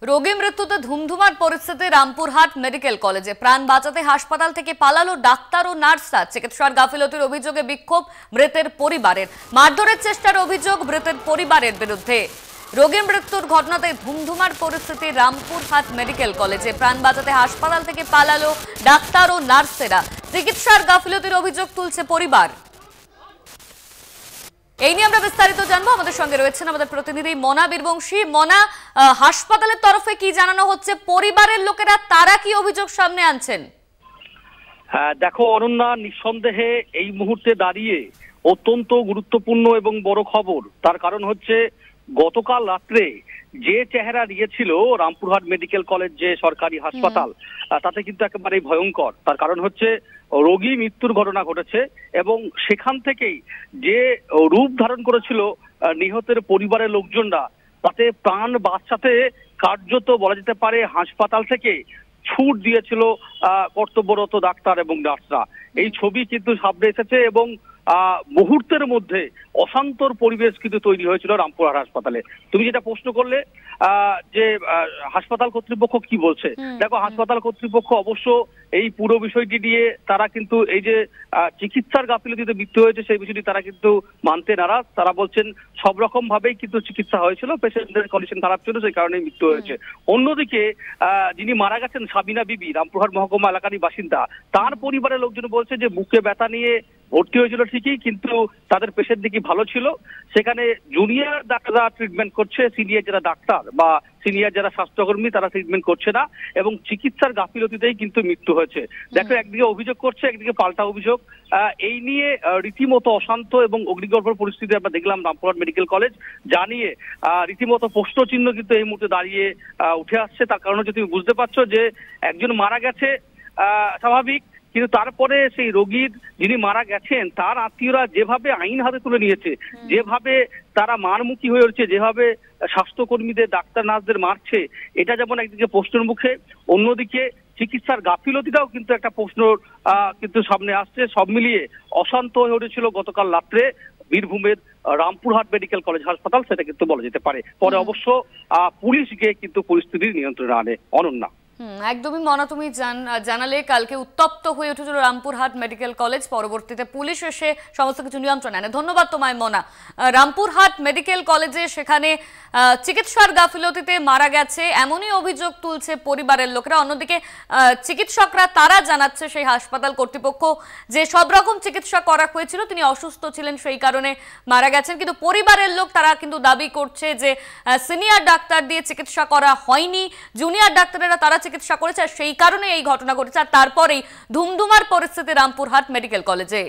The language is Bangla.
রোগী মৃত্যুতে ধুমধুমার পরিস্থিতি রামপুরহাট মেডিকেল কলেজে। প্রাণ বাঁচাতে হাসপাতাল থেকে পালালো ডাক্তার ও নার্সরা। চিকিৎসার গাফিলতির অভিযোগে বিক্ষোভ মৃতের পরিবারের। মারধরের চেষ্টার অভিযোগ মৃতের পরিবারের বিরুদ্ধে। রোগীর মৃত্যুর ঘটনাতে ধুমধুমার পরিস্থিতি রামপুরহাট মেডিকেল কলেজে। প্রাণ বাঁচাতে হাসপাতাল থেকে পালালো ডাক্তার ও নার্সেরা। চিকিৎসার গাফিলতির অভিযোগ তুলছে পরিবার। এই নিয়ে আমরা বিস্তারিত জানবো। আমাদের সঙ্গে রয়েছেন আমাদের প্রতিনিধি মনা বীরবংশী। মনা, হাসপাতালের তরফে কি জানানো হচ্ছে? পরিবারের লোকেরা তারা কি অভিযোগ সামনে আনছেন? দেখো অনন্যা, নিঃসন্দেহে এই মুহূর্তে দাঁড়িয়ে অত্যন্ত গুরুত্বপূর্ণ এবং বড় খবর। তার কারণ হচ্ছে গতকাল রাত্রে যে চেহারা দিয়েছিল রামপুরহাট মেডিকেল কলেজ, যে সরকারি হাসপাতাল, তাতে কিন্তু একেবারে ভয়ঙ্কর। তার কারণ হচ্ছে রোগী মৃত্যুর ঘটনা ঘটেছে এবং সেখান থেকেই যে রূপ ধারণ করেছিল নিহতের পরিবারের লোকজনরা, তাতে প্রাণ বাঁচাতে কার্যত বলা যেতে পারে হাসপাতাল থেকে ছুট দিয়েছিল কর্তব্যরত ডাক্তার এবং নার্সরা। এই ছবি কিন্তু সামনে এসেছে এবং মুহূর্তের মধ্যে অশান্তর পরিবেশ কিন্তু তৈরি হয়েছিল রামপুরহাট হাসপাতালে। তুমি যেটা প্রশ্ন করলে যে হাসপাতাল কর্তৃপক্ষ কি বলছে, দেখো হাসপাতাল কর্তৃপক্ষ অবশ্য এই পুরো বিষয়টি নিয়ে তারা কিন্তু এই যে চিকিৎসার গাফিলতিতে মৃত্যু হয়েছে সেই বিষয়টি তারা কিন্তু মানতে নারাজ। তারা বলছেন সব রকম ভাবেই কিন্তু চিকিৎসা হয়েছিল, পেশেন্টদের কন্ডিশন খারাপ ছিল, সেই কারণে মৃত্যু হয়েছে। অন্যদিকে যিনি মারা গেছেন সাবিনা বিবি, রামপুরহাট মহকুমা এলাকারই বাসিন্দা, তার পরিবারের লোকজন বলছে যে বুকে ব্যথা নিয়ে ভর্তি হয়েছিল ঠিকই, কিন্তু তাদের পেশেন্ট দিকে ভালো ছিল। সেখানে জুনিয়র ডাক্তাররা ট্রিটমেন্ট করছে, সিনিয়র যারা ডাক্তার বা সিনিয়র যারা স্বাস্থ্যকর্মী তারা ট্রিটমেন্ট করছে না এবং চিকিৎসার গাফিলতিতেই কিন্তু মৃত্যু হয়েছে। দেখো একদিকে অভিযোগ করছে, একদিকে পাল্টা অভিযোগ। এই নিয়ে রীতিমতো অশান্ত এবং অগ্নিগর্ভর পরিস্থিতি আমরা দেখলাম রামপুরহাট মেডিকেল কলেজ, যা নিয়ে রীতিমতো প্রশ্নচিহ্ন কিন্তু এই মুহূর্তে দাঁড়িয়ে উঠে আসছে। তার কারণ হচ্ছে তুমি বুঝতে পারছো যে একজন মারা গেছে, স্বাভাবিক, কিন্তু তারপরে সেই রোগীর যিনি মারা গেছেন তার আত্মীয়রা যেভাবে আইন হাতে তুলে নিয়েছে, যেভাবে তারা মারমুখী হয়ে উঠছে, যেভাবে স্বাস্থ্যকর্মীদের ডাক্তার নার্সদের মারছে, এটা যেমন একদিকে প্রশ্নের মুখে, অন্যদিকে চিকিৎসার গাফিলতিটাও কিন্তু একটা প্রশ্ন কিন্তু সামনে আসছে। সব মিলিয়ে অশান্ত হয়ে উঠেছিল গতকাল রাত্রে বীরভূমের রামপুরহাট মেডিকেল কলেজ হাসপাতাল, সেটা কিন্তু বলা যেতে পারে। পরে অবশ্য পুলিশ গিয়ে কিন্তু পরিস্থিতির নিয়ন্ত্রণে আনে। অনন্যা, একদমই মনা, তুমি জানালে কালকে উত্তপ্ত হয়ে উঠেছিল রামপুরহাট মেডিকেল কলেজ, পরবর্তীতে পুলিশ এসে সমস্ত কিছু নিয়ন্ত্রণে আনে। ধন্যবাদ তোমায় মনা। রামপুরহাট মেডিকেল কলেজে সেখানে চিকিৎসার গাফিলতিতে মারা গেছে এমনই অভিযোগ তুলছে পরিবারের লোকেরা। অন্যদিকে চিকিৎসকরা তারা জানাচ্ছে সেই হাসপাতাল কর্তৃপক্ষ যে সব রকম চিকিৎসা করা হয়েছিল, তিনি অসুস্থ ছিলেন সেই কারণে মারা গেছেন। কিন্তু পরিবারের লোক তারা কিন্তু দাবি করছে যে সিনিয়র ডাক্তার দিয়ে চিকিৎসা করা হয়নি, জুনিয়র ডাক্তারেরা তারা চিকিৎসা করেছে, সেই কারণে এই ঘটনা ঘটেছে। আর তারপরেই ধুমধুমার পরিস্থিতি রামপুরহাট মেডিকেল কলেজে।